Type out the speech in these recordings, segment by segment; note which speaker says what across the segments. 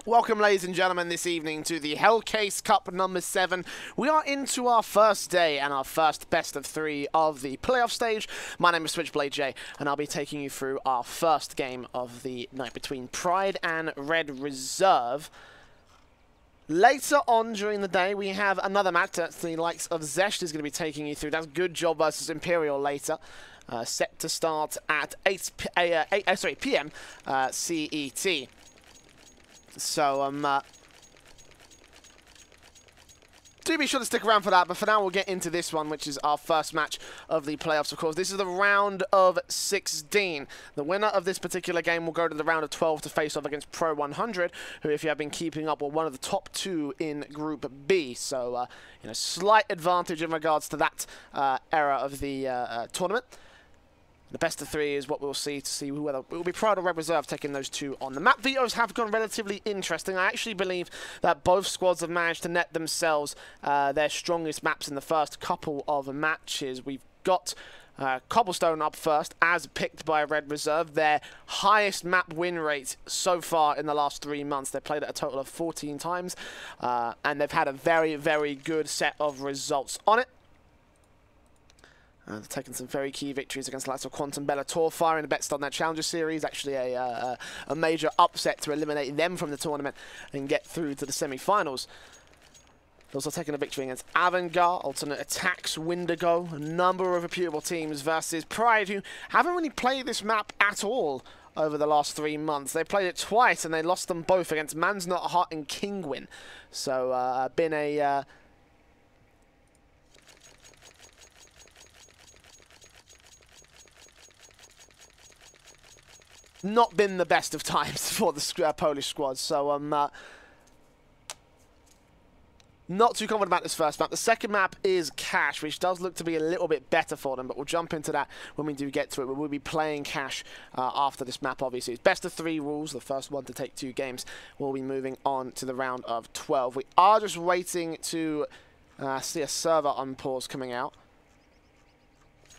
Speaker 1: Welcome, ladies and gentlemen, this evening to the Hellcase Cup number 7. We are into our first day and our first best of 3 of the playoff stage. My name is Switchblade J, and I'll be taking you through our first game of the night between Pride and Red Reserve. Later on during the day, we have another match that the likes of Zesh is going to be taking you through. That's Good Job versus Imperial later. Set to start at 8 p.m. CET. So, do be sure to stick around for that, but for now we'll get into this one, which is our first match of the playoffs, of course. This is the round of 16. The winner of this particular game will go to the round of 12 to face off against Pro 100, who, if you have been keeping up, were one of the top 2 in Group B. So, slight advantage in regards to that era of the tournament. The best of 3 is what we'll see to see whether it will be Pride or Red Reserve taking those 2 on. The map vetoes have gone relatively interesting. I actually believe that both squads have managed to net themselves their strongest maps in the first couple of matches. We've got Cobblestone up first, as picked by Red Reserve. Their highest map win rate so far in the last 3 months. They've played it a total of 14 times, and they've had a very, very good set of results on it. They've taken some very key victories against the likes of Quantum Bellator, firing the bets on their Challenger Series. Actually a major upset to eliminate them from the tournament and get through to the semi-finals. They've also taken a victory against Avantgarde, Alternate Attacks, Windigo, a number of reputable teams versus Pride, who haven't really played this map at all over the last 3 months. They played it twice and they lost them both against Man's Not Hot and Kingwin. So, been a... not been the best of times for the Polish squad, so not too confident about this first map. The second map is Cash, which does look to be a little bit better for them, but we'll jump into that when we do get to it. We will be playing Cash after this map, obviously. It's best of 3 rules. The first one to take 2 games will be moving on to the round of 12. We are just waiting to see a server on pause coming out.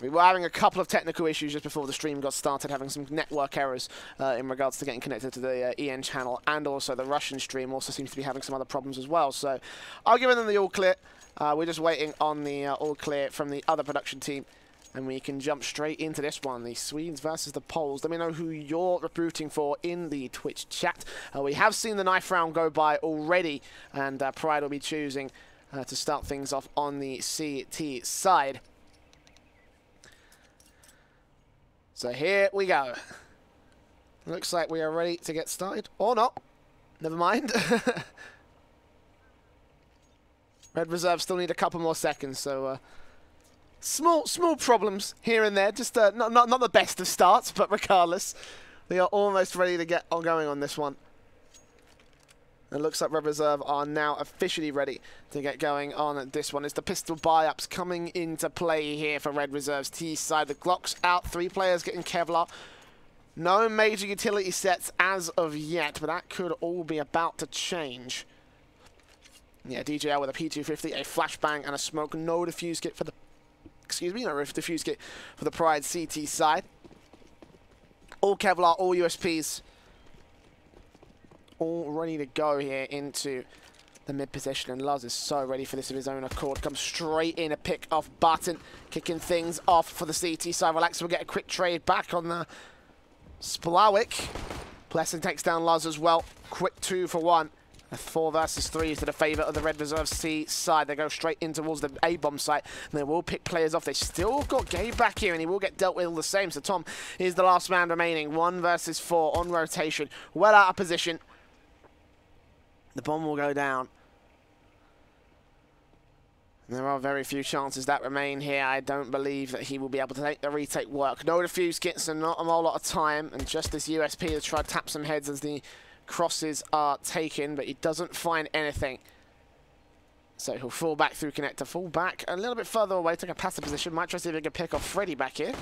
Speaker 1: We were having a couple of technical issues just before the stream got started, having some network errors in regards to getting connected to the EN channel, and also the Russian stream also seems to be having some other problems as well. So I'll give them the all clear. We're just waiting on the all clear from the other production team, and we can jump straight into this one, the Swedes versus the Poles. Let me know who you're rooting for in the Twitch chat. We have seen the knife round go by already, and Pride will be choosing to start things off on the CT side. So here we go. Looks like we are ready to get started. Or not. Never mind. Red Reserve still need a couple more seconds, so small problems here and there. Just not the best of starts, but regardless, we are almost ready to get on going on this one. It looks like Red Reserve are now officially ready to get going on this one. It's the pistol buy-ups coming into play here for Red Reserve's T side. The Glock's out, 3 players getting Kevlar. No major utility sets as of yet, but that could all be about to change. Yeah, DJL with a P250, a flashbang, and a smoke. No defuse kit for the... Excuse me, no defuse kit for the Pride CT side. All Kevlar, all USPs. All ready to go here into the mid position, and Luz is so ready for this of his own accord. Comes straight in, a pick off button, kicking things off for the CT side. Relax, we'll get a quick trade back on the Splawick. Blessing takes down Luz as well. Quick 2 for 1. A 4 versus 3 to the favour of the Red Reserve C side. They go straight in towards the A-bomb site, and they will pick players off. They still got Gabe back here, and he will get dealt with all the same. So Tom is the last man remaining. 1 versus 4 on rotation. Well out of position. The bomb will go down. And there are very few chances that remain here. I don't believe that he will be able to make the retake work. No defuse kits and not a whole lot of time. And just this USP to try to tap some heads as the crosses are taken, but he doesn't find anything. So he'll fall back through connector. Fall back a little bit further away, take a passive position. Might try to see if he can pick off Freddy back here.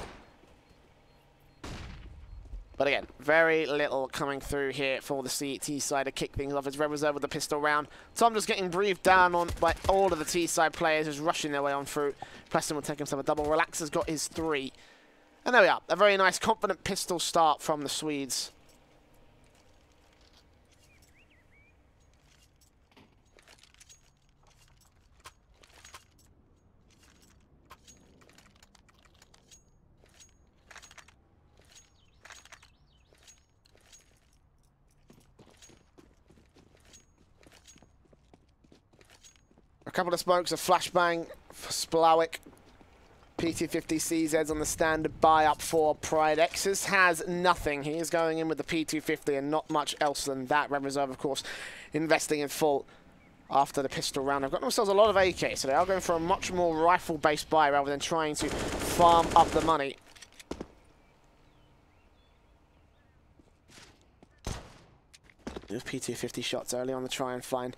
Speaker 1: But again, very little coming through here for the CT side to kick things off. It's Red Reserve with the pistol round. Tom just getting breathed down on by all of the T side players, just rushing their way on through. Preston will take himself a double. Relax has got his 3. And there we are. A very nice, confident pistol start from the Swedes. couple of smokes, a flashbang for Splowick. PT50 CZ's on the standby up for Pride. Exus has nothing. He is going in with the P250 and not much else than that. Red Reserve, of course, investing in full after the pistol round. They've got themselves a lot of AK, so they are going for a much more rifle-based buy rather than trying to farm up the money. With P250 shots early on to try and find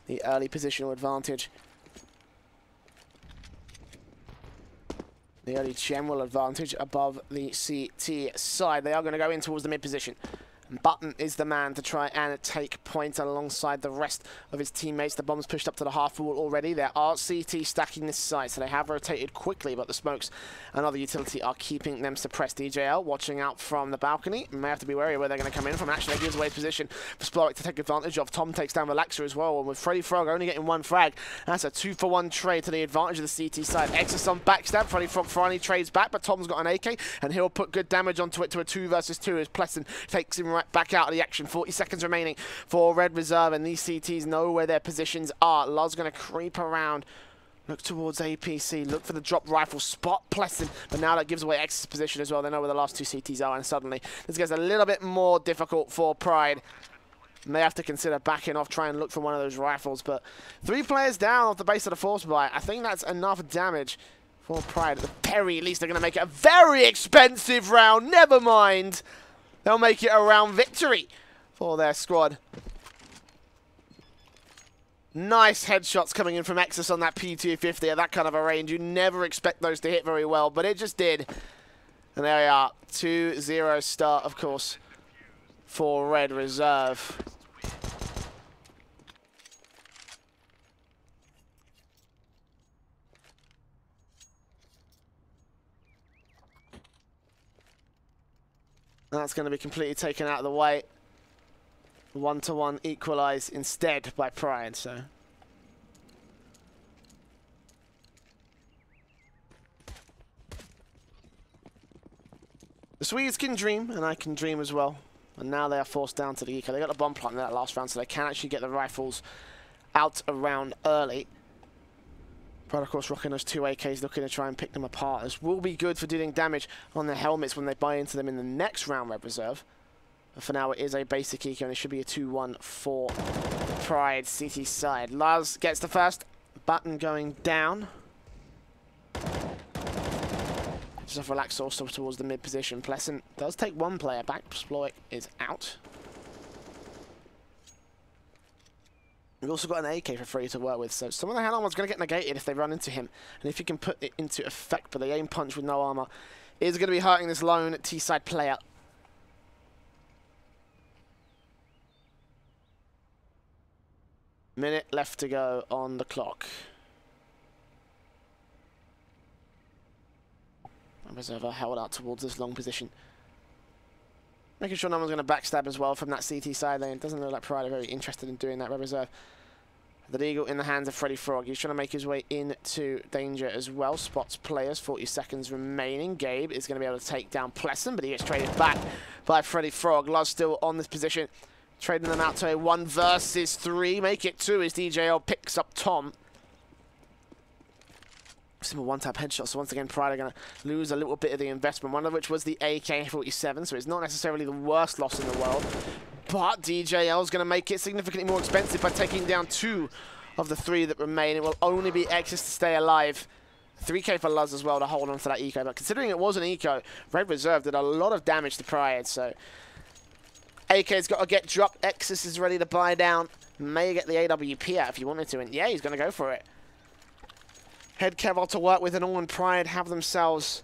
Speaker 1: the early positional advantage. The early general advantage above the CT side. They are going to go in towards the mid position. Button is the man to try and take point alongside the rest of his teammates. The bomb's pushed up to the half wall already. There are CT stacking this side, so they have rotated quickly, but the smokes and other utility are keeping them suppressed. DJL watching out from the balcony. May have to be wary where they're going to come in from. Actually, that gives away his position for Splowick to take advantage of. Tom takes down Relaxer as well, and with Freddy Frog only getting one frag, that's a 2-for-1 trade to the advantage of the CT side. Exus on backstab. Freddy Frog finally trades back, but Tom's got an AK, and he'll put good damage onto it to a 2 versus 2 as Plesson takes him right back out of the action. 40 seconds remaining for Red Reserve, and these CTs know where their positions are. Luz going to creep around, look towards APC, look for the drop rifle, spot Plesson, but now that gives away X's position as well. They know where the last 2 CTs are, and suddenly this gets a little bit more difficult for Pride. May have to consider backing off, try and look for one of those rifles, but 3 players down off the base of the force buy. I think that's enough damage for Pride. At the very least, they're going to make it a very expensive round. Never mind. They'll make it a round victory for their squad. Nice headshots coming in from Exus on that P250 at that kind of a range. You never expect those to hit very well, but it just did. And there we are. 2-0 start, of course, for Red Reserve. That's going to be completely taken out of the way. 1-to-1 equalise instead by Pride, so. The Swedes can dream, and I can dream as well. And now they are forced down to the eco. They got the bomb plant in that last round, so they can actually get the rifles out around early. Pride, of course, rocking those 2 AKs, looking to try and pick them apart. This will be good for dealing damage on their helmets when they buy into them in the next round, Red Reserve. But for now, it is a basic eco, and it should be a 2-1 for Pride CT side. Luz gets the first. Button going down. Just off Relax also towards the mid position. Plesson does take 1 player back. Splowick is out. We've also got an AK for free to work with, so some of the hand armor's going to get negated if they run into him. And if he can put it into effect, but the aim punch with no armor is going to be hurting this lone T-side player. Minute left to go on the clock. Reserve held out towards this long position. Making sure no one's going to backstab as well from that CT side lane. It doesn't look like Pride are very interested in doing that. Red Reserve. The Deagle in the hands of Freddy Frog. He's trying to make his way into danger as well. Spots players. 40 seconds remaining. Gabe is going to be able to take down Plesson, but he gets traded back by Freddy Frog. Luz still on this position. Trading them out to a 1 versus 3. Make it 2 as DJL picks up Tom. Simple one-tap headshot, so once again Pride are going to lose a little bit of the investment, one of which was the AK-47, so it's not necessarily the worst loss in the world, but DJL is going to make it significantly more expensive by taking down 2 of the 3 that remain. It will only be Exus to stay alive. 3k for Luz as well to hold on to that eco, but considering it was an eco, Red Reserve did a lot of damage to Pride, so AK's got to get dropped. Exus is ready to buy down. May get the AWP out if you wanted to, and yeah, he's going to go for it. Head Kevlar to work with, and all in Pride have themselves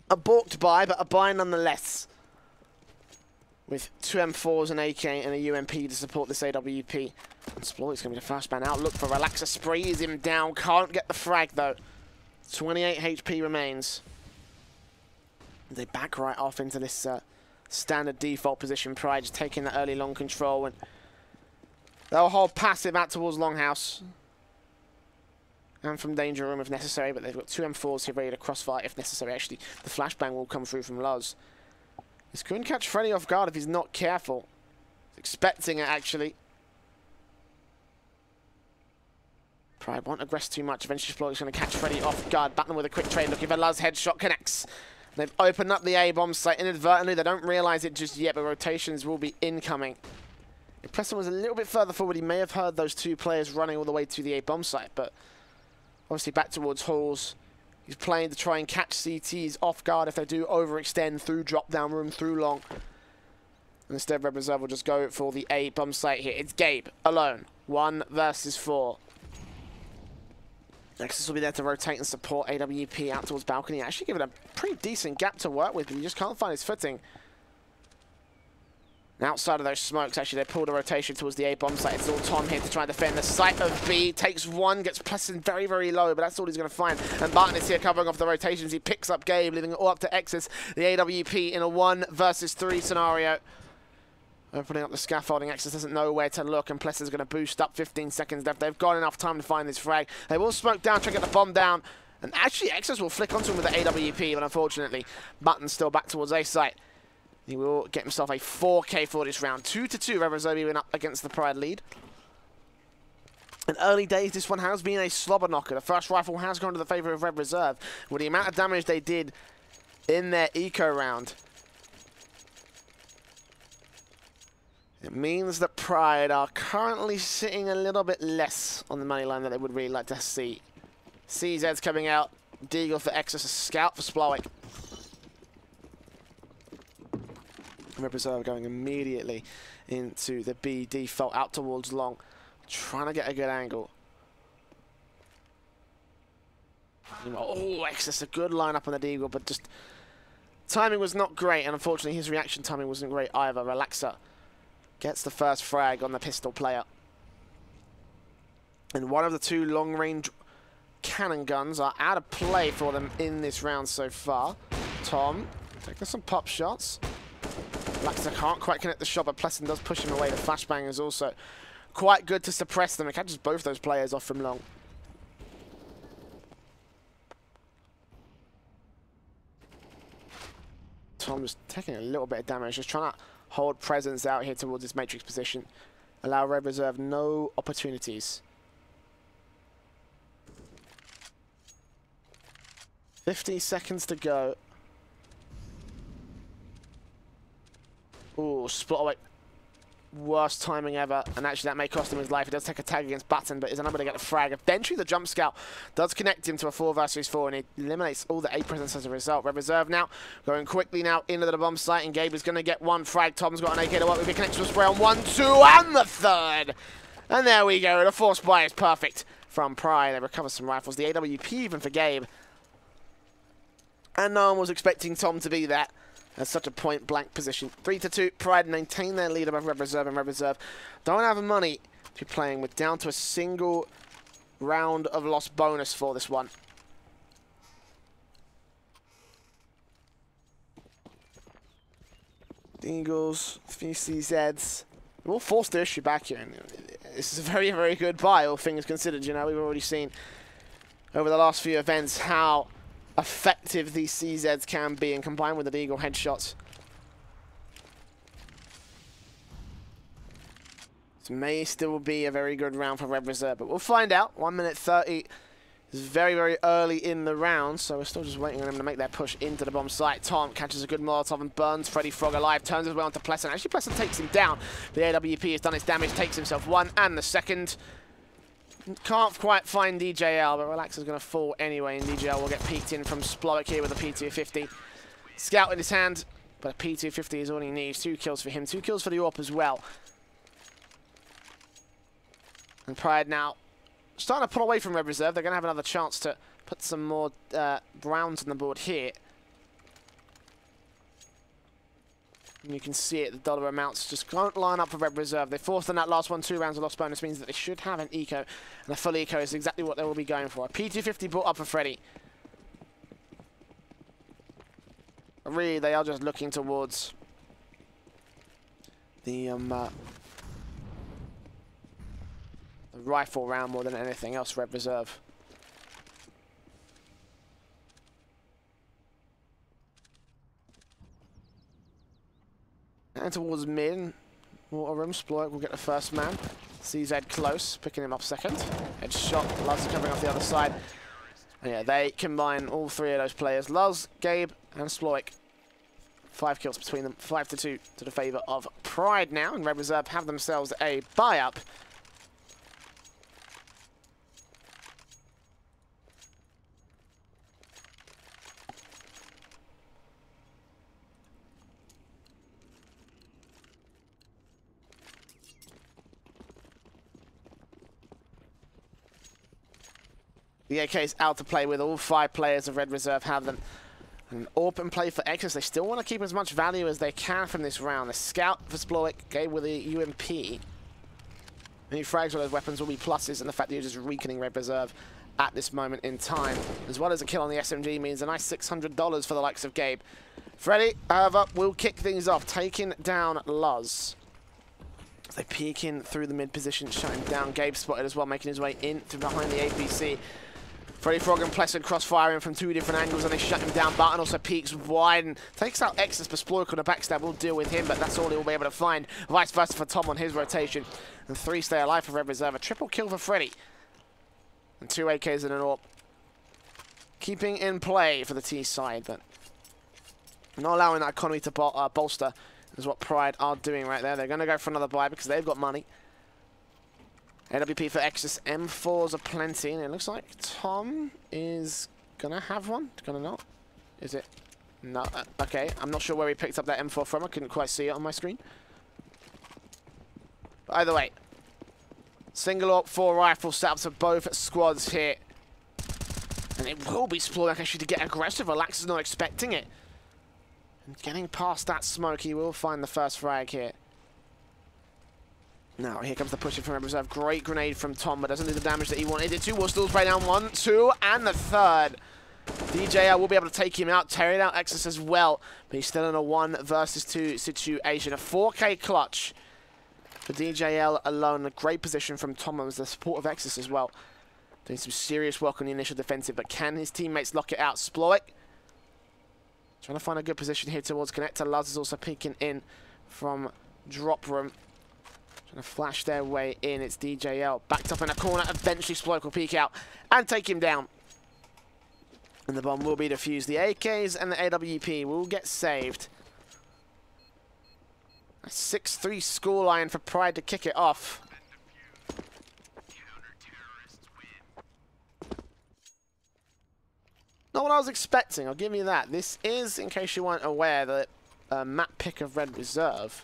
Speaker 1: a balked buy, but a buy nonetheless. With 2 M4s, an AK, and a UMP to support this AWP. And Splowick's going to be the first man out. Look for Relaxer, sprays him down. Can't get the frag though. 28 HP remains. They back right off into this standard default position. Pride just taking the early long control, and they'll hold passive out towards Longhouse. And from danger room if necessary, but they've got 2 M4s here ready to crossfire if necessary. Actually, the flashbang will come through from Luz. This could catch Freddy off guard if he's not careful. Expecting it, actually. Pride won't aggress too much. Eventually, Splorek's going to catch Freddy off guard. Button with a quick trade, looking for Luz. Headshot connects. They've opened up the A-bomb site inadvertently. They don't realize it just yet, but rotations will be incoming. If Preston was a little bit further forward, he may have heard those two players running all the way to the A-bomb site, but obviously back towards Halls. He's playing to try and catch CTs off guard if they do overextend through drop-down room, through long. And instead, Red Reserve will just go for the A-bomb site here. It's Gabe, alone. 1 versus 4. Nexus will be there to rotate and support AWP out towards balcony. Actually given a pretty decent gap to work with, but he just can't find his footing. And outside of those smokes, actually, they pulled a rotation towards the A-bomb site. It's all Tom here to try and defend the site of B. Takes one, gets pressed in very, very low, but that's all he's going to find. And Barton is here covering off the rotations. He picks up Gabe, leaving it all up to Exus, the AWP in a 1 versus 3 scenario. Opening up the scaffolding, Exus doesn't know where to look, and Plesser's going to boost up. 15 seconds left. They've got enough time to find this frag. They will smoke down, try to get the bomb down. And actually, Exus will flick onto him with the AWP, but unfortunately, Button's still back towards A site. He will get himself a 4K for this round. 2-2, Red Reserve even up against the Pride lead. In early days, this one has been a slobber knocker. The first rifle has gone to the favour of Red Reserve. With the amount of damage they did in their eco round, it means that Pride are currently sitting a little bit less on the money line that they would really like to see. CZ's coming out. Deagle for Exus, a scout for Splowik. Red Reserve going immediately into the B default out towards long. Trying to get a good angle. Oh, Exus, a good lineup on the Deagle, but just timing was not great, and unfortunately his reaction timing wasn't great either. Relaxer gets the first frag on the pistol player. And one of the two long-range cannon guns are out of play for them in this round so far. Tom taking some pop shots. Relaxer can't quite connect the shot, but Plesson does push him away. The flashbang is also quite good to suppress them. It catches both those players off from long. Tom's taking a little bit of damage, just trying to hold presence out here towards this matrix position. Allow Red Reserve no opportunities. 50 seconds to go. Ooh, split away. Worst timing ever, and actually that may cost him his life. He does take a tag against Button, but is unable to get the frag. Eventually the jump scout does connect him to a 4 versus 4, and he eliminates all the A presence as a result. Red Reserve now going quickly now into the bomb site, and Gabe is going to get one frag. Tom's got an AK to work with. He connects to a spray on 1, 2, and the third. And there we go. The force buy is perfect from Pride. They recover some rifles. The AWP even for Gabe. And no one was expecting Tom to be that. At such a point-blank position. 3-2, Pride maintain their lead above Red Reserve, and Red Reserve don't have money to be playing with, down to a single round of loss bonus for this one. The Eagles, VCZs, we'll force the issue back here. And this is a very, very good buy, all things considered. You know, we've already seen over the last few events how effective these CZs can be, and combined with the Eagle headshots. This may still be a very good round for Red Reserve, but we'll find out. 1 minute 30 is very, very early in the round, so we're still just waiting on them to make their push into the bomb site. Tom catches a good Molotov and burns Freddy Frog alive, turns his way onto Plesson. Actually, Plesson takes him down. The AWP has done its damage, takes himself one and the second. Can't quite find DJL, but Relax is going to fall anyway, and DJL will get peeked in from Splowik here with a P250. Scout in his hand, but a P250 is all he needs. 2 kills for him, 2 kills for the AWP as well. And Pride now starting to pull away from Red Reserve. They're going to have another chance to put some more rounds on the board here. And you can see it, the dollar amounts just can't line up for Red Reserve. They forced on that last one, 2 rounds of loss bonus means that they should have an eco. And a full eco is exactly what they will be going for. A P250 brought up for Freddy. But really, they are just looking towards the rifle round more than anything else, Red Reserve. And towards mid, Water room, Sploik will get the first man. CZ close, picking him up second. Headshot, Luz covering off the other side. And yeah, they combine all three of those players. Luz, Gabe, and Sploik. 5 kills between them, 5-2 to the favour of Pride now. And Red Reserve have themselves a buy-up. The AK is out to play with. All 5 players of Red Reserve have them. An open play for Exodus. They still want to keep as much value as they can from this round. The scout for Sploik, Gabe with the UMP. Any frags with those weapons will be pluses, and the fact that you're just weakening Red Reserve at this moment in time, as well as a kill on the SMG, means a nice $600 for the likes of Gabe. Freddy, however, will kick things off, taking down Luz. As they peek in through the mid position, shutting down. Gabe spotted as well, making his way in through behind the APC. Freddy Frog and Plessard cross-firing from 2 different angles, and they shut him down. Barton also peeks wide and takes out Exodus, but Sploik on the backstab will deal with him, but that's all he'll be able to find. Vice versa for Tom on his rotation. And 3 stay alive for Red Reserve. A triple kill for Freddy. And 2 AKs and an AWP. Keeping in play for the T side, but not allowing that economy to bolster is what Pride are doing right there. They're going to go for another buy because they've got money. AWP for Exodus, M4s are plenty, and it looks like Tom is gonna have one. Gonna not? Is it? No. Okay, I'm not sure where he picked up that M4 from. I couldn't quite see it on my screen. But either way, single AWP, 4 rifle setups for both squads here. And it will be Sploik actually to get aggressive. Relax is not expecting it. And getting past that smoke, he will find the first frag here. Now, here comes the pushing from Red Reserve. Great grenade from Tom, but doesn't do the damage that he wanted it to. Will still spray down 1, 2, and the third. DJL will be able to take him out, tear it out Exodus as well, but he's still in a 1 versus 2 situation. A 4K clutch for DJL alone. A great position from Tom as the support of Exodus as well. Doing some serious work on the initial defensive, but can his teammates lock it out? Sploik trying to find a good position here towards connector. Luz is also peeking in from drop room. Trying to flash their way in. It's DJL. Backed up in a corner. Eventually Sploik will peek out and take him down. And the bomb will be defused. The AKs and the AWP will get saved. A 6-3 scoreline for Pride to kick it off. Not what I was expecting, I'll give you that. This is, in case you weren't aware, the map pick of Red Reserve.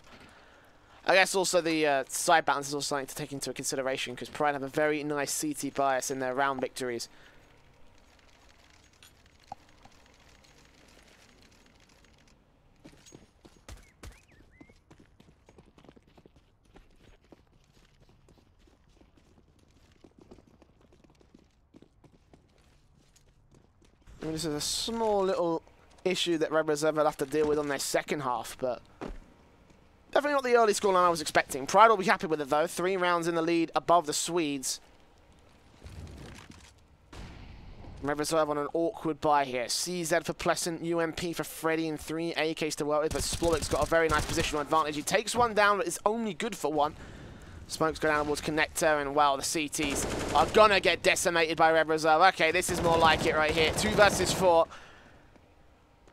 Speaker 1: I guess also the side balance is also something to take into consideration, because Pride have a very nice CT bias in their round victories. I mean, this is a small little issue that Red Reserve will have to deal with on their second half, but definitely not the early scoreline I was expecting. Pride will be happy with it, though. 3 rounds in the lead above the Swedes. Red Reserve on an awkward buy here. CZ for Pleasant, UMP for Freddy, and 3 AKs to work with, but Sploik's got a very nice positional advantage. He takes one down, but is only good for 1. Smokes go down towards connector, and wow, the CTs are gonna get decimated by Red Reserve. Okay, this is more like it right here. 2 versus 4.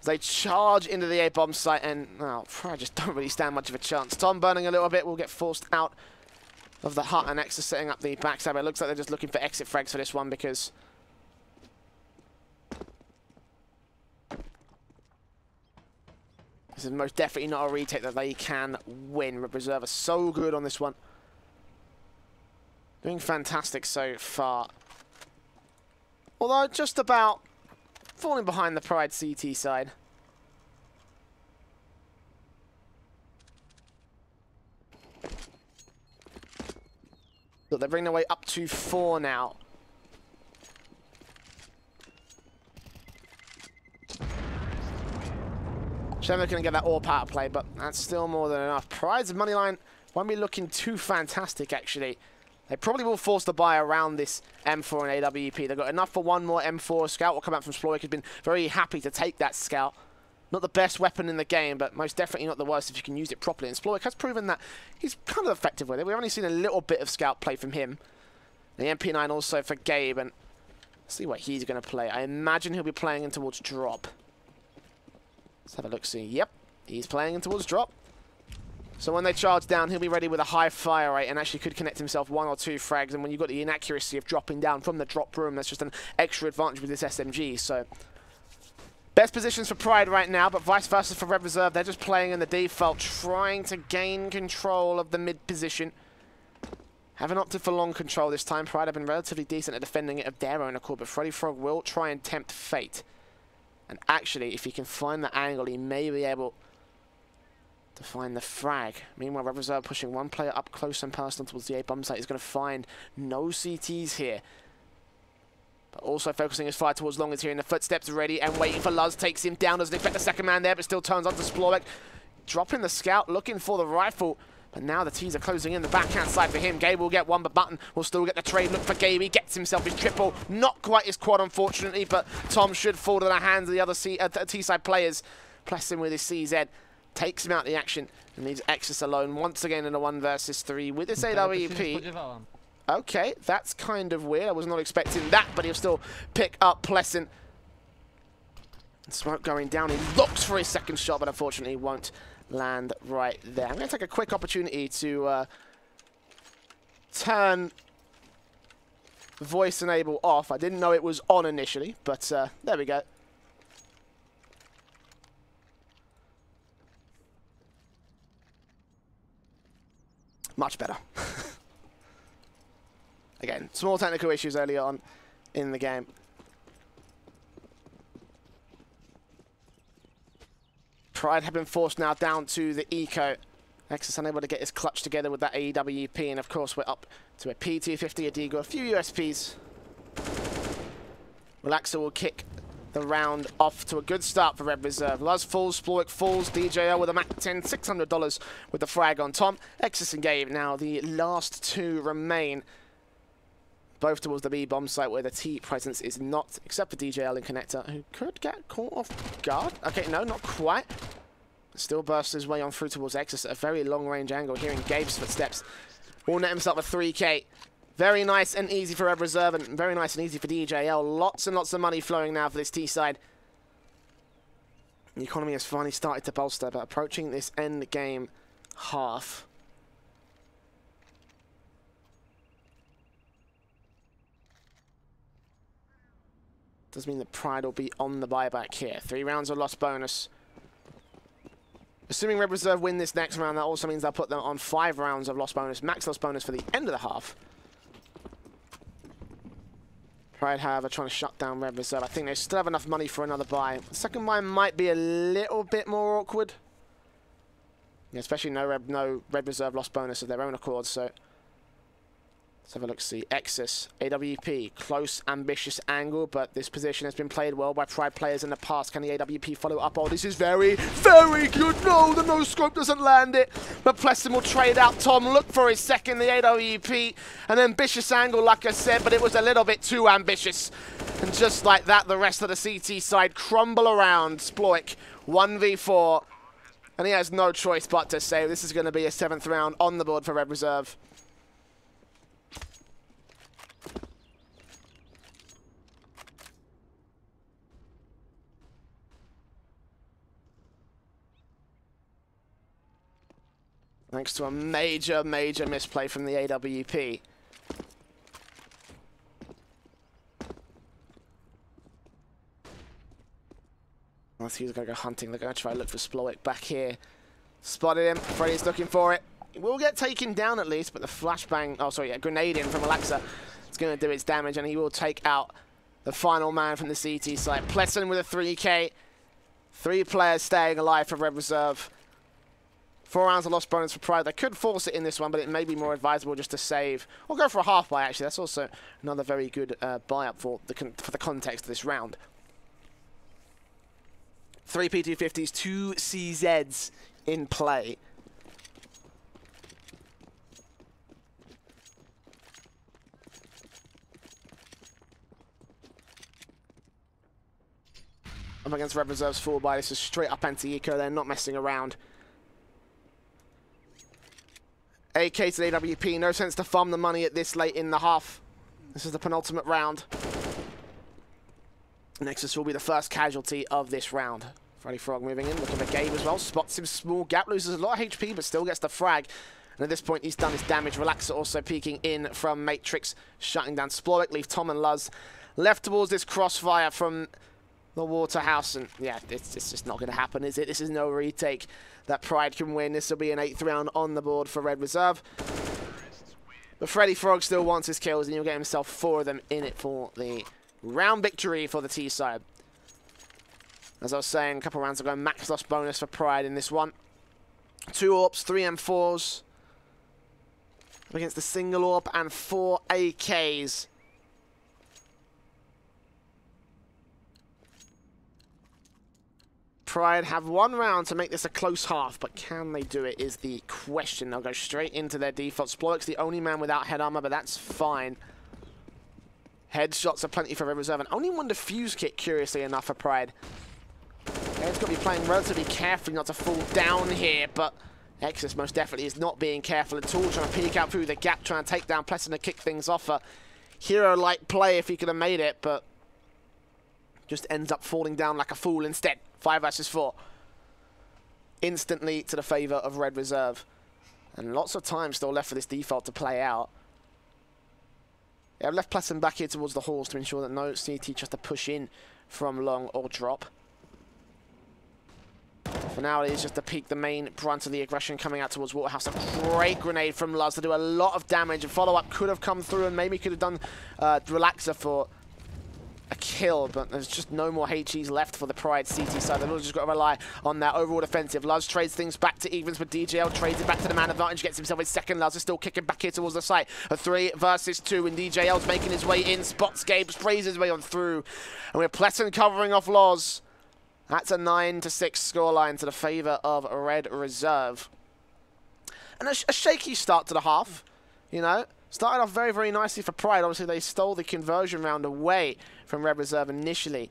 Speaker 1: They charge into the A-bomb site, and well, Pride just don't really stand much of a chance. Tom burning a little bit will get forced out of the hut, and X is setting up the backstab. It looks like they're just looking for exit frags for this one, because this is most definitely not a retake that they can win. Red Reserve are so good on this one. Doing fantastic so far. Although just about falling behind the Pride CT side. Look, they're bringing their way up to 4 now. Shame they're going to get that all power play, but that's still more than enough. Pride's money line won't be looking too fantastic, actually. They probably will force the buy around this M4 and AWP. They've got enough for 1 more M4. Scout will come out from Sploik. Has been very happy to take that Scout. Not the best weapon in the game, but most definitely not the worst if you can use it properly. And Sploik has proven that he's kind of effective with it. We've only seen a little bit of scout play from him. The MP9 also for Gabe, and see what he's going to play. I imagine he'll be playing in towards drop. Let's have a look-see. Yep, he's playing in towards drop. So when they charge down, he'll be ready with a high fire rate and actually could connect himself 1 or 2 frags. And when you've got the inaccuracy of dropping down from the drop room, that's just an extra advantage with this SMG. So best positions for Pride right now, but vice versa for Red Reserve. They're just playing in the default, trying to gain control of the mid position. Haven't opted for long control this time. Pride have been relatively decent at defending it of their own accord, but Freddy Frog will try and tempt fate. And actually, if he can find the angle, he may be able to find the frag. Meanwhile, Red Reserve pushing one player up close and personal towards the A bomb site. He's going to find no CTs here. But also focusing his fire towards Long is here in the footsteps ready and waiting for Luz. Takes him down, doesn't expect the second man there, but still turns onto Sploik. Dropping the scout, looking for the rifle. But now the T's are closing in the backhand side for him. Gabe will get one, but Button will still get the trade. Look for Gabe. He gets himself his triple. Not quite his quad, unfortunately, but Tom should fall to the hands of the other T-side players. Plessing with his CZ. Takes him out the action and leaves Exus alone once again in a 1 versus 3 with this AWP. Okay, that's kind of weird. I was not expecting that, but he'll still pick up Plessing. Smoke going down. He looks for his second shot, but unfortunately won't land right there. I'm going to take a quick opportunity to turn voice enable off. I didn't know it was on initially, but there we go. Much better. Again, small technical issues early on in the game. Pride have been forced now down to the eco. Exus unable to get his clutch together with that AWP, and of course we're up to a P250, a Deagle, a few USPs. Relaxer will kick the round off to a good start for Red Reserve. Luz falls, Sploik falls, DJL with a Mac 10, $600 with the frag on Tom. Exus and Gabe now the last 2 remain. Both towards the B bomb site where the T presence is not, except for DJL and Connector, who could get caught off guard. Okay, no, not quite. Still bursts his way on through towards Exus at a very long range angle, hearing Gabe's footsteps. Will net himself a 3K. Very nice and easy for Red Reserve, and very nice and easy for DJL. Lots and lots of money flowing now for this T side. The economy has finally started to bolster, but approaching this end game half. Does mean that Pride will be on the buyback here. 3 rounds of loss bonus. Assuming Red Reserve win this next round, that also means they'll put them on 5 rounds of loss bonus, max loss bonus for the end of the half. Pride, however, trying to shut down Red Reserve. I think they still have enough money for another buy. The second buy might be a little bit more awkward. Yeah, especially no Red Reserve loss bonus of their own accord, so let's have a look-see. Exus, AWP, close, ambitious angle, but this position has been played well by Pride players in the past. Can the AWP follow up? Oh, this is very, very good. No, the no-scope doesn't land it, but Plessing will trade out Tom. Look for his second, the AWP. An ambitious angle, like I said, but it was a little bit too ambitious. And just like that, the rest of the CT side crumble around. Sploik, 1v4. And he has no choice but to say this is going to be a 7th round on the board for Red Reserve. Thanks to a major, major misplay from the AWP. Matthew's going to go hunting. They're going to try to look for Sploik back here. Spotted him. Freddy's looking for it. He will get taken down at least, but the flashbang... Oh, sorry, a grenade in from Alexa. It's going to do its damage, and he will take out the final man from the CT side. Plesson with a 3K. 3 players staying alive for Red Reserve. 4 rounds of loss bonus for Pride. They could force it in this one, but it may be more advisable just to save. Or go for a half buy, actually. That's also another very good buy-up for the context of this round. 3 P250s, 2 CZs in play. up against Red Reserve's full buy. This is straight up anti-eco. They're not messing around. AK to the AWP. No sense to farm the money at this late in the half. This is the penultimate round. Nexus will be the first casualty of this round. Freddy Frog moving in, looking for Gabe as well. Spots him, small gap, loses a lot of HP, but still gets the frag. And at this point, he's done his damage. Relaxer also peeking in from Matrix, shutting down Splorik. Leave Tom and Luz left towards this crossfire from the Waterhouse. And yeah, it's just not going to happen, is it? This is no retake that Pride can win. This will be an 8th round on the board for Red Reserve. But Freddy Frog still wants his kills, and he'll get himself 4 of them in it for the round victory for the T side. As I was saying a couple rounds ago, max loss bonus for Pride in this one. 2 AWPs, 3 M4s. Against the single AWP and 4 AKs. Pride have 1 round to make this a close half, but can they do it is the question. They'll go straight into their default. Splorik's the only man without head armor, but that's fine. Headshots are plenty for Red Reserve, and only 1 defuse kit, curiously enough, for Pride. Ed's got to be playing relatively carefully not to fall down here, but Exus most definitely is not being careful at all, trying to peek out through the gap, trying to take down Plesson to kick things off. A hero-like play if he could have made it, but just ends up falling down like a fool instead. 5 versus 4. Instantly to the favor of Red Reserve. And lots of time still left for this default to play out. Yeah, I've left Plesson back here towards the halls to ensure that no CT tries to push in from long or drop. For now, it is just to peak the main brunt of the aggression coming out towards Waterhouse. A great grenade from Luz to do a lot of damage. And follow-up could have come through and maybe could have done Relaxer for a kill, but there's just no more HEs left for the Pride CT side. They've just got to rely on that overall defensive. Luz trades things back to evens, but DJL trades it back to the man advantage, gets himself his second. Luz is still kicking back here towards the site. A 3 versus 2, and DJL's making his way in. Spots Gabe, sprays his way on through. And we're Plesson covering off Luz. That's a 9-6 scoreline to the favor of Red Reserve. And a shaky start to the half, you know. Started off very, very nicely for Pride. Obviously, they stole the conversion round away from Red Reserve initially.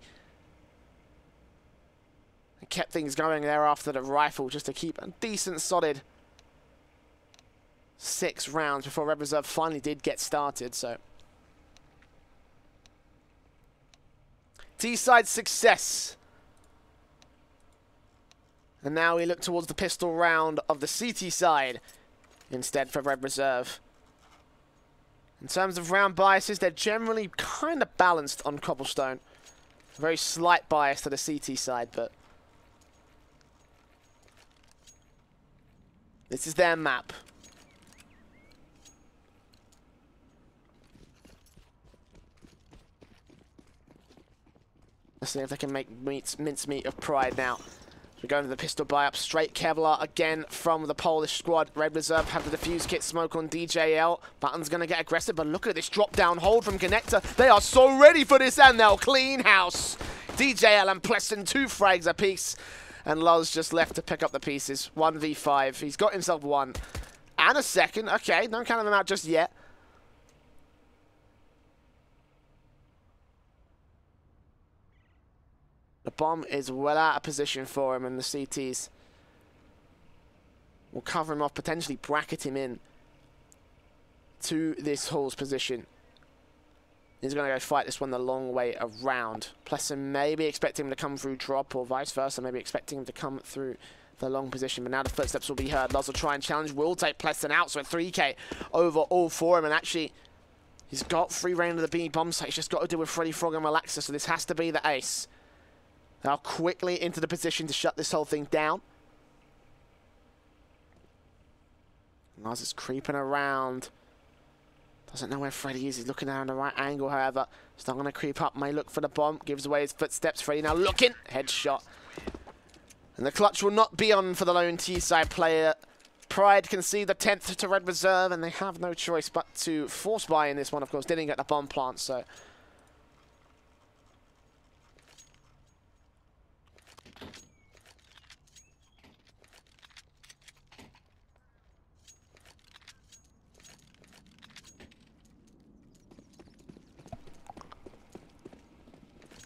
Speaker 1: And kept things going there after the rifle just to keep a decent, solid 6 rounds before Red Reserve finally did get started. So T-side success. And now we look towards the pistol round of the CT side instead for Red Reserve. In terms of round biases, they're generally kind of balanced on cobblestone. Very slight bias to the CT side, but this is their map. Let's see if they can make mincemeat of Pride now. We're going to the pistol buy-up. Straight Kevlar again from the Polish squad. Red Reserve have the defuse kit smoke on DJL. Button's going to get aggressive, but look at this drop-down hold from Connector. They are so ready for this, and they'll clean house. DJL and Plesson, 2 frags apiece. And Luz just left to pick up the pieces. 1v5. He's got himself 1. And a second. Okay, don't count them out just yet. The bomb is well out of position for him, and the CTs will cover him off, potentially bracket him in to this Hall's position. He's going to go fight this one the long way around. Plesson maybe expecting him to come through drop, or vice versa, maybe expecting him to come through the long position, but now the footsteps will be heard. Luz will try and challenge, will take Plesson out, so a 3k over all for him, and actually he's got free reign of the B bomb site. He's just got to deal with Freddy Frog and Relaxer, so this has to be the ace. Now quickly into the position to shut this whole thing down. Luz is creeping around. Doesn't know where Freddy is. He's looking down the right angle, however. Still going to creep up. May look for the bomb. Gives away his footsteps. Freddy now looking. Headshot. And the clutch will not be on for the lone T-side player. Pride can see the 10th to Red Reserve, and they have no choice but to force buy in this one, of course. Didn't get the bomb plant, so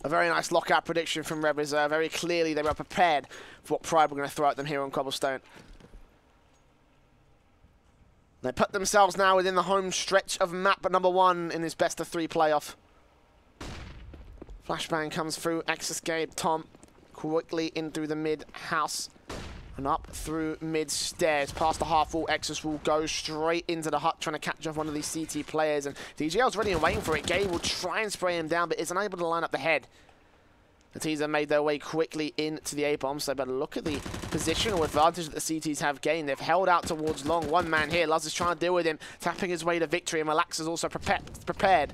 Speaker 1: A very nice lockout prediction from Red Reserve. Very clearly they were prepared for what Pride were going to throw at them here on Cobblestone. They put themselves now within the home stretch of map number 1 in this best of 3 playoff. Flashbang comes through, Exus Gabe, Tom quickly in through the mid-house and up through mid-stairs. Past the half-wall, Exus will go straight into the hut trying to catch off one of these CT players, and DJL's ready and waiting for it. Gabe will try and spray him down, but is unable to line up the head. The T's have made their way quickly into the A-bomb, so better look at the positional advantage that the CTs have gained. They've held out towards long. One man here, Luz is trying to deal with him, tapping his way to victory, and Relax is also prepared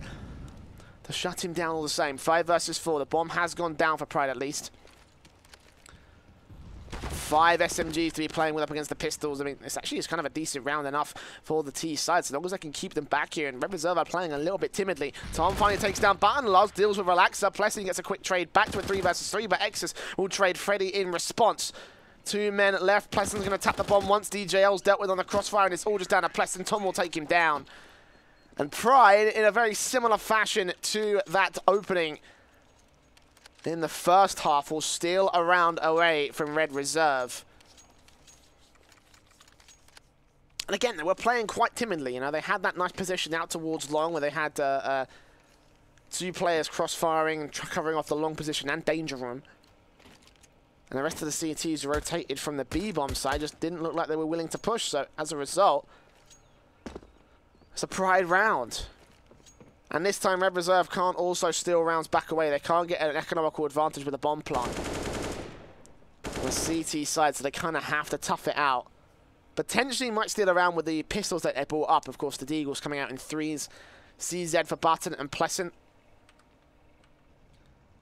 Speaker 1: to shut him down all the same. 5 versus 4. The bomb has gone down for Pride at least. 5 SMGs to be playing with up against the pistols. I mean, it's actually kind of a decent round enough for the T side, so long as they can keep them back here. And Red Reserve are playing a little bit timidly. Tom finally takes down Button. Luz deals with Relaxer. Plessy gets a quick trade back to a 3 versus 3, but Exus will trade Freddy in response. 2 men left. Plesson's going to tap the bomb once. DJL's dealt with on the crossfire, and it's all just down to Plesson. Tom will take him down. And Pride, in a very similar fashion to that opening in the first half, will steal a round away from Red Reserve. And again, they were playing quite timidly. You know, they had that nice position out towards long where they had 2 players cross-firing and covering off the long position and danger room. And the rest of the CTs rotated from the B-bomb side, just didn't look like they were willing to push. So as a result, it's a Pride round. And this time, Red Reserve can't also steal rounds back away. They can't get an economical advantage with a bomb plant on the CT side, so they kind of have to tough it out. Potentially might steal a round with the pistols that they brought up. Of course, the Deagles coming out in 3s. CZ for Button and Plesson.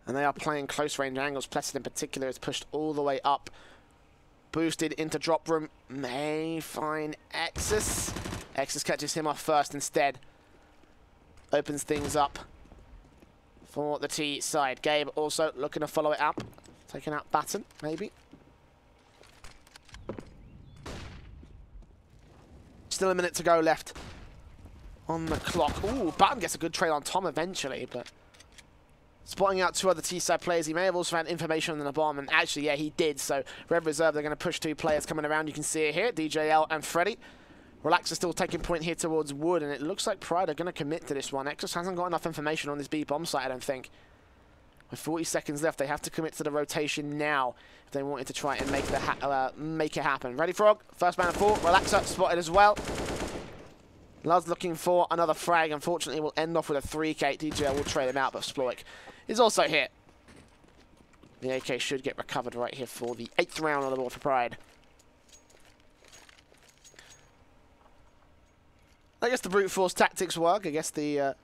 Speaker 1: And they are playing close-range angles. Plesson in particular is pushed all the way up. Boosted into drop room. May find Exus. Exus catches him off first instead. Opens things up for the T side. Gabe also looking to follow it up. Taking out Batten, maybe. Still a minute to go left on the clock. Ooh, Batten gets a good trade on Tom eventually, but spotting out 2 other T-side players. He may have also had information on the bomb, and actually, yeah, he did. So Red Reserve, they're going to push 2 players coming around. You can see it here, DJL and Freddy. Relax is still taking point here towards Wood, and it looks like Pride are going to commit to this one. Exus hasn't got enough information on this B-bomb site, I don't think. With 40 seconds left, they have to commit to the rotation now if they wanted to try and make it happen. Ready, Frog? First man of 4. Relaxer spotted as well. Luz looking for another frag. Unfortunately, will end off with a 3K. DJ will trade him out, but Sploik is also here. The AK should get recovered right here for the 8th round on the board for Pride. I guess the brute force tactics work. I guess the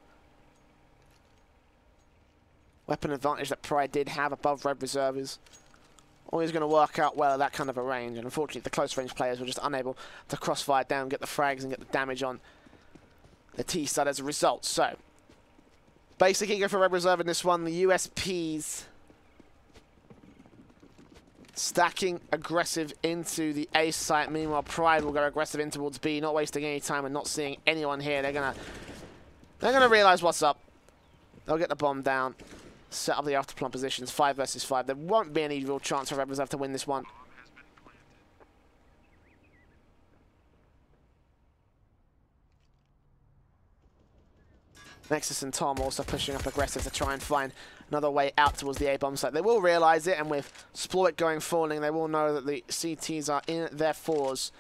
Speaker 1: weapon advantage that Pride did have above Red Reserve is always going to work out well at that kind of a range. And unfortunately, the close range players were just unable to crossfire down, get the frags, and get the damage on the T side as a result. So, basically, go for Red Reserve in this one. The USPs stacking aggressive into the A site. Meanwhile, Pride will go aggressive in towards B, not wasting any time and not seeing anyone here. They're gonna realize what's up. They'll get the bomb down, set up the afterplant positions. 5 versus 5. There won't be any real chance for Red Reserve to win this one. Nexus and Tom also pushing up aggressive to try and find another way out towards the A-bomb site. They will realize it, and with Sploik going falling, they will know that the CTs are in their 4s.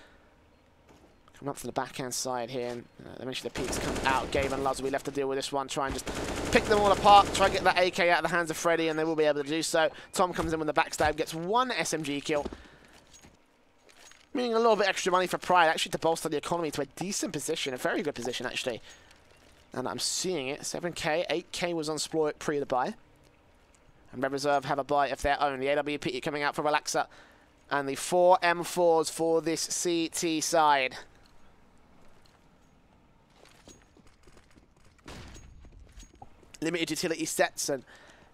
Speaker 1: Coming up to the backhand side here, and eventually the peaks come out. Gabe and Luz will be left to deal with this one. Try and just pick them all apart. Try and get that AK out of the hands of Freddy, and they will be able to do so. Tom comes in with the backstab, gets 1 SMG kill. Meaning a little bit extra money for Pride, actually, to bolster the economy to a decent position. A very good position, actually. And I'm seeing it. 7K, 8K was on Sploik pre the buy. And Red Reserve have a buy of their own. The AWP coming out for Relaxer. And the 4 M4s for this CT side. Limited utility sets and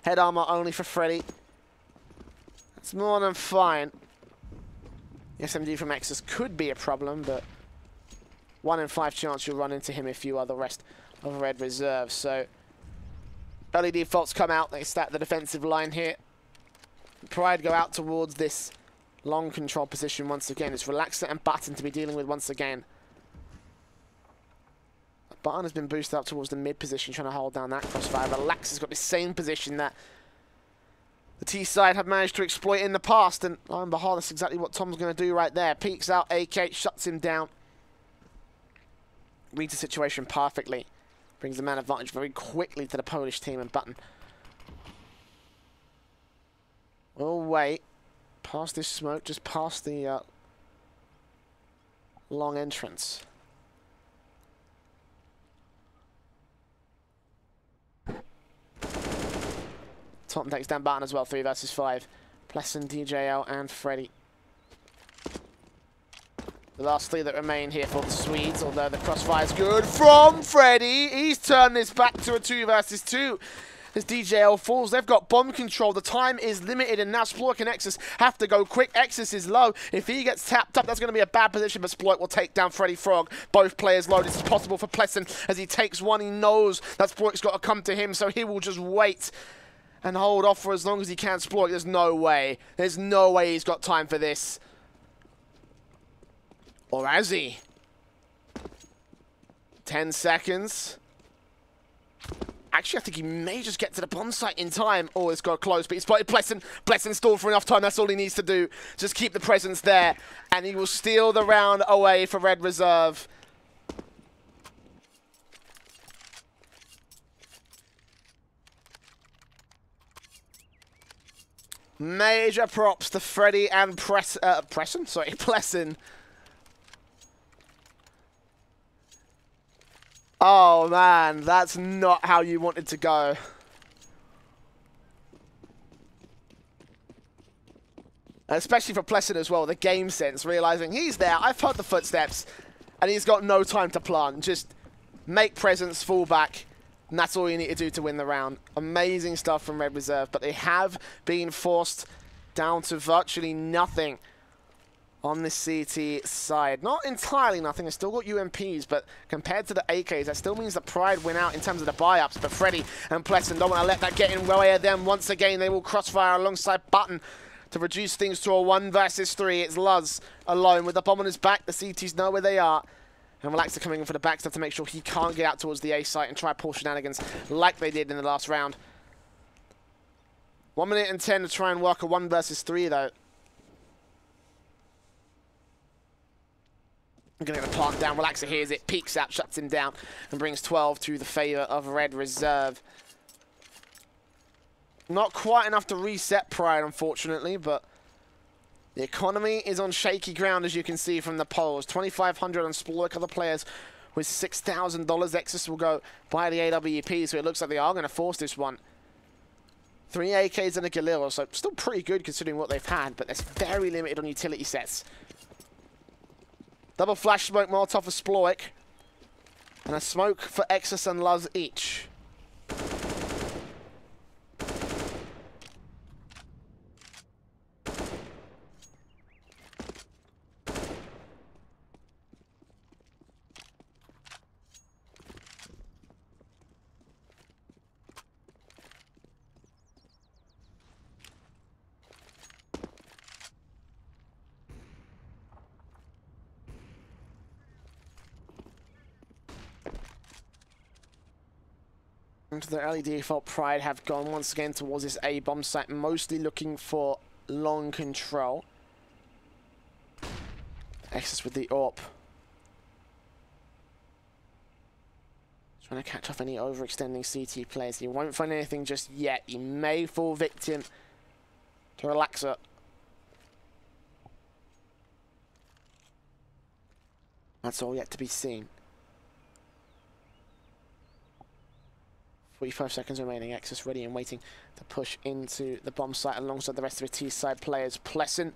Speaker 1: head armor only for Freddy. That's more than fine. The SMG from Exus could be a problem, but 1 in 5 chance you'll run into him if you are the rest of Red Reserve. So Early defaults come out. They stack the defensive line here. Pride go out towards this long control position once again. It's Relaxer and Button to be dealing with once again. Button has been boosted up towards the mid position, trying to hold down that crossfire. Relaxer's got the same position that the T side have managed to exploit in the past, and lo and behold, that's exactly what Tom's going to do right there. Peeks out AK, shuts him down. Reads the situation perfectly. Brings the man advantage very quickly to the Polish team, and Button will wait past this smoke, just past the long entrance. Tom takes down Button as well, 3 versus 5. Plesson, DJL, and Freddy. The last 3 that remain here for the Swedes, although the crossfire's good from Freddy. He's turned this back to a 2 versus 2. As DJL falls, they've got bomb control. The time is limited, and now Sploik and Exus have to go quick. Exus is low. If he gets tapped up, that's going to be a bad position, but Sploik will take down Freddy Frog. Both players low. This is possible for Plesson. As he takes one, he knows that Sploik's got to come to him, so he will just wait and hold off for as long as he can. Sploik, there's no way. There's no way he's got time for this. Or has he? 10 seconds. Actually, I think he may just get to the bomb site in time. Oh, it's got close, but he's spotted Plesson. Plesson stalled for enough time. That's all he needs to do. Just keep the presence there. And he will steal the round away for Red Reserve. Major props to Freddy and Plesson. Oh man, that's not how you wanted to go. Especially for Plesson as well, the game sense, realizing he's there, I've heard the footsteps, and he's got no time to plant. Just make presence, fall back, and that's all you need to do to win the round. Amazing stuff from Red Reserve, but they have been forced down to virtually nothing on the CT side. Not entirely nothing. They've still got UMPs, but compared to the AKs, that still means that Pride win out in terms of the buy-ups. But Freddy and Plesson don't want to let that get in the way of them. Once again, they will crossfire alongside Button to reduce things to a 1 versus 3. It's Luz alone with the bomb on his back. The CTs know where they are. And Relaxer coming in for the backstep to make sure he can't get out towards the A site and try pull shenanigans like they did in the last round. 1 minute and 10 to try and work a 1 versus 3 though. I'm going to get the plant down. Relaxer hears it, peeks out, shuts him down, and brings 12 to the favour of Red Reserve. Not quite enough to reset Pride, unfortunately, but the economy is on shaky ground, as you can see from the polls. 2,500 on Sploik, other players with $6,000. Exus will go by the AWP, so it looks like they are going to force this one. 3 AKs and a Galil, so still pretty good considering what they've had, but that's very limited on utility sets. Double flash smoke Molotov for Sploik, and a smoke for Exus and Luz each. To the early default, Pride have gone once again towards this A bomb site, mostly looking for long control. Exus with the AWP. Trying to catch off any overextending CT players. He won't find anything just yet. He may fall victim to Relaxer. That's all yet to be seen. 45 seconds remaining. Exus ready and waiting to push into the bomb site alongside the rest of the T-side players. Plesson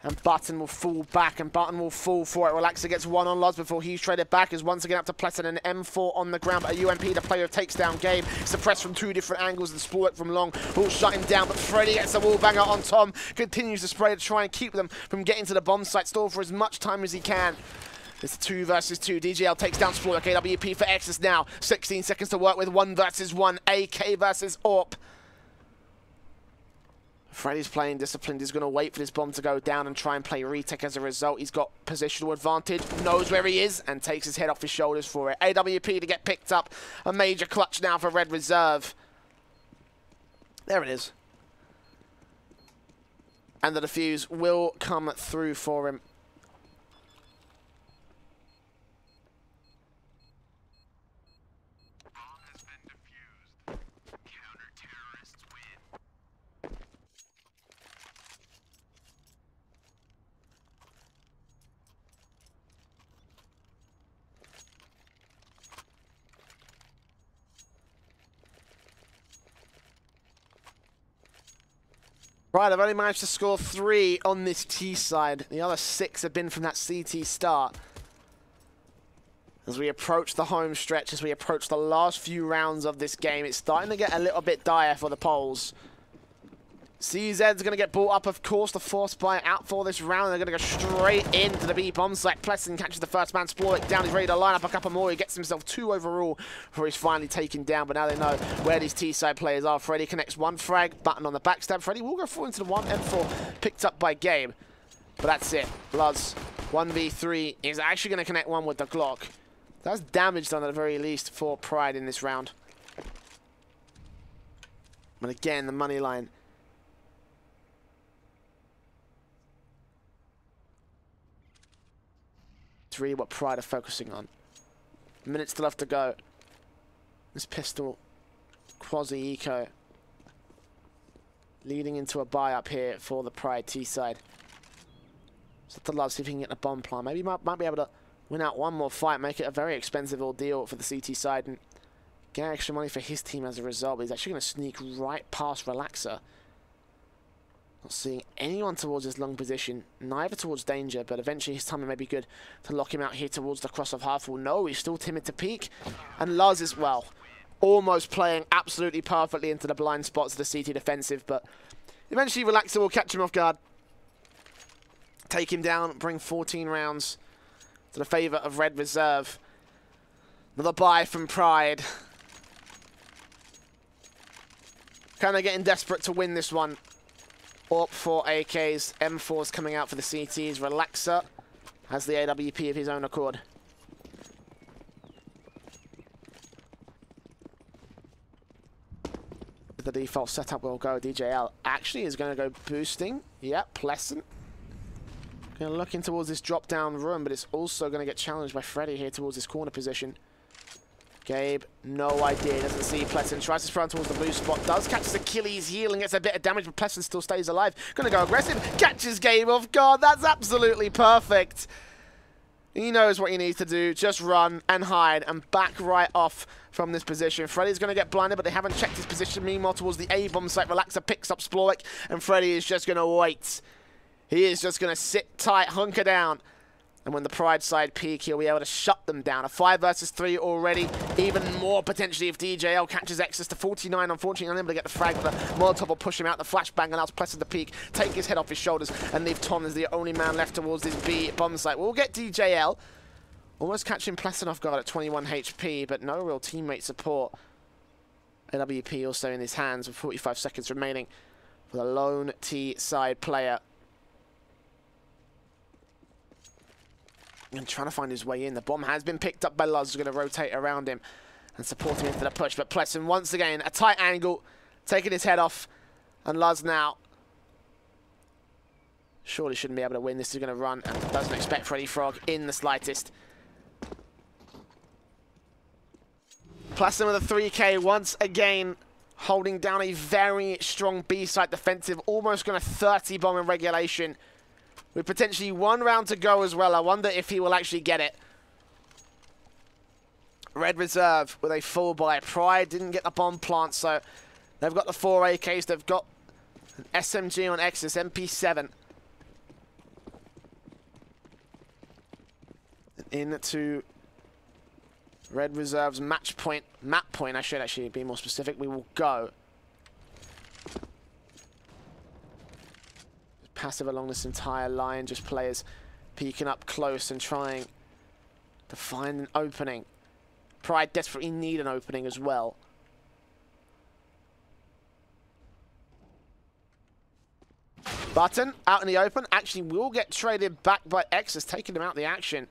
Speaker 1: and Button will fall back, and Button will fall for it. Relaxer gets 1 on Luz before he's traded back. Is once again up to Plesson and M4 on the ground. But a UMP, the player takes down game. Suppressed from 2 different angles, and Sploik from long will shut him down. But Freddy gets a wall banger on Tom. Continues to spray to try and keep them from getting to the bomb site. Stall for as much time as he can. It's a 2 versus 2. DJL takes down Splorik. AWP for Exus now. 16 seconds to work with. 1 versus 1. AK versus AWP. Freddy's playing disciplined. He's going to wait for this bomb to go down and try and play retake as a result. He's got positional advantage, knows where he is, and takes his head off his shoulders for it. AWP to get picked up. A major clutch now for Red Reserve. There it is. And the defuse will come through for him. Right, I've only managed to score 3 on this T side. The other 6 have been from that CT start. As we approach the home stretch, as we approach the last few rounds of this game, it's starting to get a little bit dire for the Poles. CZ's going to get brought up, of course. The force buy out for this round. They're going to go straight into the B bomb site. Plesson catches the first man. Splorik down. He's ready to line up a couple more. He gets himself 2 overall before he's finally taken down. But now they know where these T-side players are. Freddy connects 1 frag. Button on the backstab. Freddy will go forward into the 1 M4. Picked up by Gabe. But that's it. Luz 1v3 is actually going to connect 1 with the Glock. That's damage done at the very least for Pride in this round. But again, the money line. It's really what Pride are focusing on. Minutes still left to go. This pistol, quasi-eco, leading into a buy up here for the Pride T side. So to Love, see if he can get a bomb plant. Maybe he might be able to win out 1 more fight, make it a very expensive ordeal for the CT side, and get extra money for his team as a result. But he's actually going to sneak right past Relaxer. Not seeing anyone towards his long position, neither towards danger, but eventually his timing may be good to lock him out here towards the cross of Halfwall. No, he's still timid to peek. And Luz as well, almost playing absolutely perfectly into the blind spots of the CT defensive, but eventually Relaxer will catch him off guard, take him down, bring 14 rounds to the favour of Red Reserve. Another buy from Pride. Kind of getting desperate to win this one. Up for AKs, M4's coming out for the CTs. Relaxer has the AWP of his own accord. The default setup will go. DJL actually is going to go boosting. Yep, pleasant. Going to look in towards this drop down room, but it's also going to get challenged by Freddy here towards this corner position. Gabe, no idea, doesn't see Plesson, tries to sprint towards the blue spot, does catch his Achilles heel and gets a bit of damage, but Plesson still stays alive. Gonna go aggressive, catches Gabe off guard, that's absolutely perfect. He knows what he needs to do, just run and hide and back right off from this position. Freddy's gonna get blinded, but they haven't checked his position. Meanwhile, towards the A-bomb site, Relaxer picks up Splorik, and Freddy is just gonna wait. He is just gonna sit tight, hunker down. And when the Pride side peak, he'll be able to shut them down. A 5 versus 3 already. Even more potentially if DJL catches Exus to 49. Unfortunately, unable to get the frag, but the Molotov will push him out. The flashbang allows Plesson to peak, take his head off his shoulders, and leave Tom as the only man left towards this B bomb site. We'll get DJL. Almost catching Plesson off guard at 21 HP, but no real teammate support. AWP also in his hands with 45 seconds remaining for the lone T side player. And trying to find his way in. The bomb has been picked up by Luz, who's going to rotate around him and support him into the push. But Plesson, once again, a tight angle, taking his head off. And Luz now surely shouldn't be able to win. This is going to run and doesn't expect Freddy Frog in the slightest. Plesson with a 3K once again, holding down a very strong B-side defensive. Almost going to 30 bomb in regulation. With potentially 1 round to go as well. I wonder if he will actually get it. Red Reserve with a full buy. Pride didn't get the bomb plant, so they've got the 4 AKs. They've got an SMG on Exus, MP7. Into Red Reserve's map point, I should actually be more specific. We will go. Passive along this entire line, just players peeking up close and trying to find an opening. Pride desperately need an opening as well. Button out in the open. Actually will get traded back by Exus, taking him out of the action.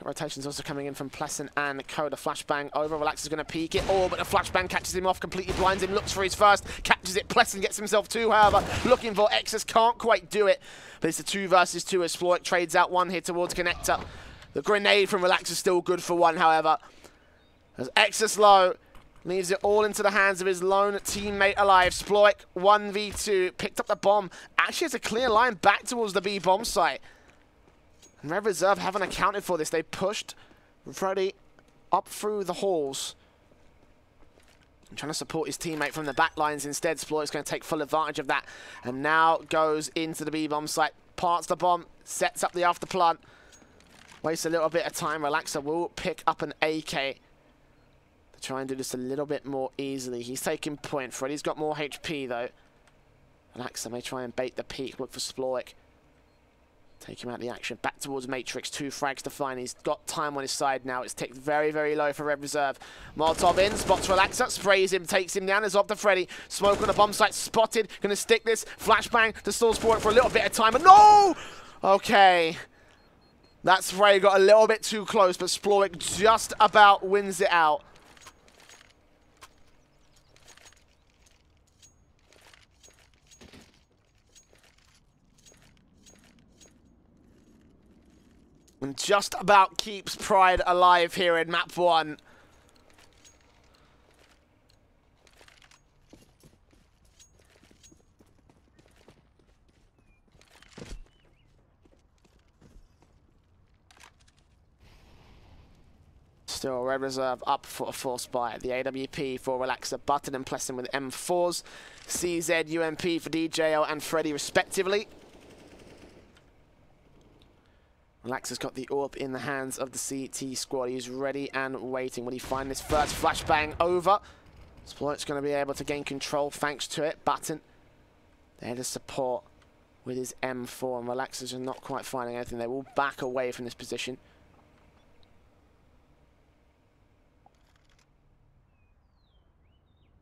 Speaker 1: Rotation's also coming in from Pleasant and Coda. Flashbang over. Relax is going to peek it. Oh, but the flashbang catches him off, completely blinds him. Looks for his first, catches it. Pleasant gets himself two, however. Looking for Exus, can't quite do it. But it's a 2 versus 2 as Floyd trades out one here towards Connector. The grenade from Relax is still good for one, however. As Exus low, leaves it all into the hands of his lone teammate alive. Sploik, 1v2, picked up the bomb. Actually has a clear line back towards the B bomb site. And Red Reserve haven't accounted for this. They pushed Freddy up through the halls. I'm trying to support his teammate from the back lines instead. Sploik's going to take full advantage of that. And now goes into the B bomb site. Parts the bomb, sets up the after plant. Wastes a little bit of time. Relaxer will pick up an AK. To try and do this a little bit more easily. He's taking point. Freddy's got more HP though. Relaxer may try and bait the peak. Look for Sploik. Take him out of the action. Back towards Matrix. 2 frags to find. He's got time on his side now. It's ticked very, very low for Red Reserve. Molotov in. Spots Relaxer. Sprays him. Takes him down. Is up to Freddy. Smoke on the bomb site. Spotted. Going to stick this. Flashbang to stall Sploik for a little bit of time. And no! Okay. That spray got a little bit too close, but Sploik just about wins it out. And just about keeps Pride alive here in map 1. Still Red Reserve up for a force buy. The AWP for Relaxer, Button and Pleasant with M4s. CZ, UMP for DJL and Freddy respectively. Relaxer's got the AWP in the hands of the CT squad. He's ready and waiting. Will he find this first flashbang over? Sploik's going to be able to gain control thanks to it. Button there to support with his M4. And Relaxers are not quite finding anything. They will back away from this position.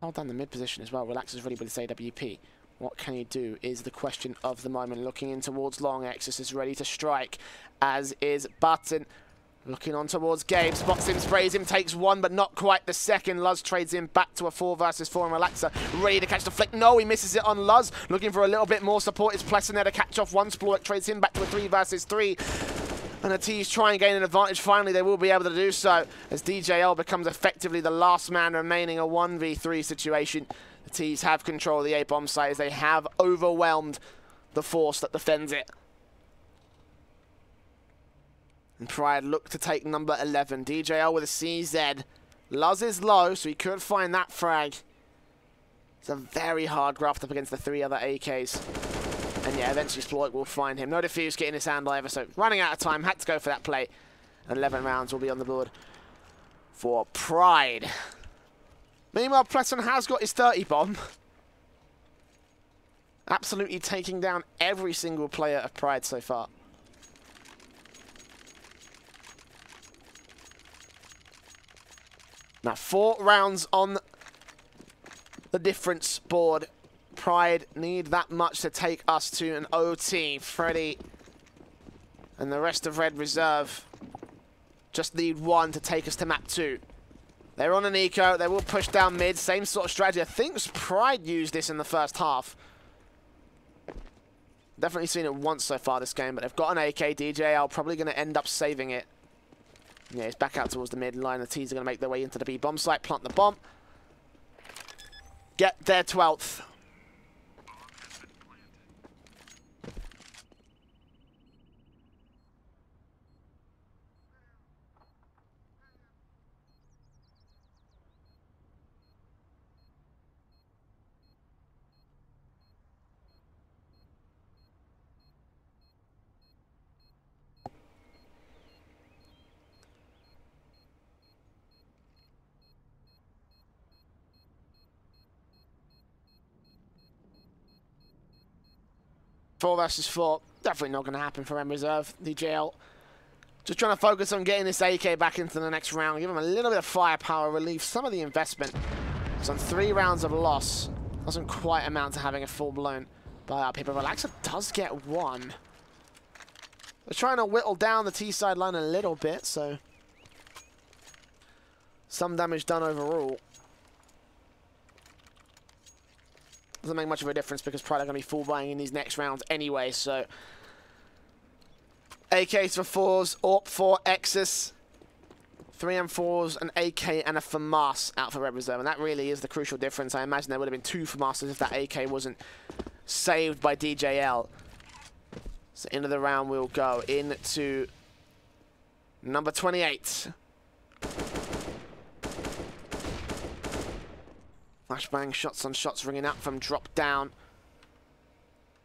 Speaker 1: Hold down the mid position as well. Relaxer's ready with his AWP. What can he do is the question of the moment. Looking in towards long. Exus is ready to strike, as is Button. Looking on towards Gabe. Spots him, sprays him, takes one, but not quite the second. Luz trades him back to a 4 versus 4, and Relaxer ready to catch the flick. No, he misses it on Luz. Looking for a little bit more support. It's Pleasant there to catch off one. Sploik trades him back to a 3 versus 3. And the T's try and gain an advantage. Finally, they will be able to do so, as DJL becomes effectively the last man remaining. A 1v3 situation. The T's have control of the A bomb site as they have overwhelmed the force that defends it. And Pride look to take number 11. DJL with a CZ. Luz is low, so he could find that frag. It's a very hard graft up against the 3 other AKs. And yeah, eventually Sploik will find him. No defuse getting his hand either, so running out of time. Had to go for that play. And 11 rounds will be on the board for Pride. Meanwhile, Pleasant has got his 30 bomb. Absolutely taking down every single player of Pride so far. Now 4 rounds on the difference board. Pride need that much to take us to an OT. Freddy and the rest of Red Reserve just need 1 to take us to map 2. They're on an eco. They will push down mid. Same sort of strategy. I think Pride used this in the first half. Definitely seen it once so far this game, but they've got an AK. DJL probably going to end up saving it. Yeah, it's back out towards the mid line. The T's are going to make their way into the B bomb site, plant the bomb. Get their 12th. Four versus 4, definitely not going to happen for M Reserve. DJL Just trying to focus on getting this AK back into the next round. Give him a little bit of firepower, relieve some of the investment. It's on 3 rounds of loss. Doesn't quite amount to having a full-blown buyout here, but Relaxer does get 1. They're trying to whittle down the T-side line a little bit, so some damage done overall. Doesn't make much of a difference because Pride are going to be full buying in these next rounds anyway, so AKs for 4s, AWP for Exus, 3 M4s, an AK and a FAMAS out for Red Reserve, and that really is the crucial difference. I imagine there would have been 2 FAMASs if that AK wasn't saved by DJL. So into the round we'll go, into number 28. Flashbang, shots on shots ringing out from drop down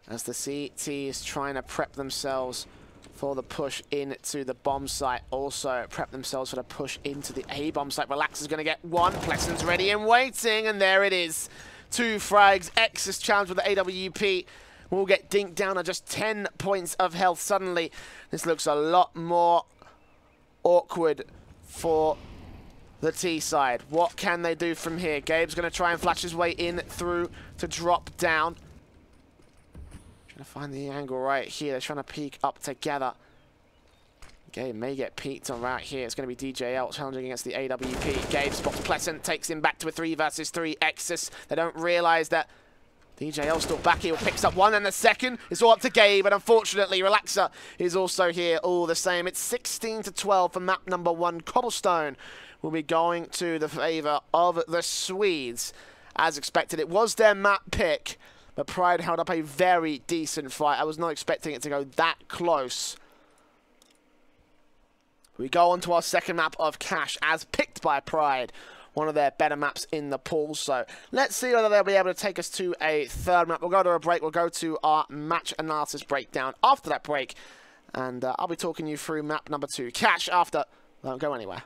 Speaker 1: as the CT is trying to prep themselves for the push into the bomb site. Also prep themselves for the push into the A bomb site. Relax is going to get 1. Plesson's ready and waiting, and there it is. 2 frags. Exus challenged with the AWP. Will get dinked down at just 10 points of health. Suddenly, this looks a lot more awkward for the T side. What can they do from here? Gabe's going to try and flash his way in through to drop down. Trying to find the angle right here. They're trying to peek up together. Gabe may get peeked on right here. It's going to be DJL challenging against the AWP. Gabe spots Pleasant, takes him back to a 3 versus 3 Exus. They don't realize that DJL still back here, picks up 1, and the second is all up to Gabe, and unfortunately Relaxer is also here all the same. It's 16-12 for map number 1. Cobblestone will be going to the favor of the Swedes. As expected, it was their map pick, but Pride held up a very decent fight. I was not expecting it to go that close. We go on to our second map of Cash, as picked by Pride. One of their better maps in the pool. So let's see whether they'll be able to take us to a third map. We'll go to a break. We'll go to our match analysis breakdown after that break. And I'll be talking you through map number 2. Cash after. Don't go anywhere.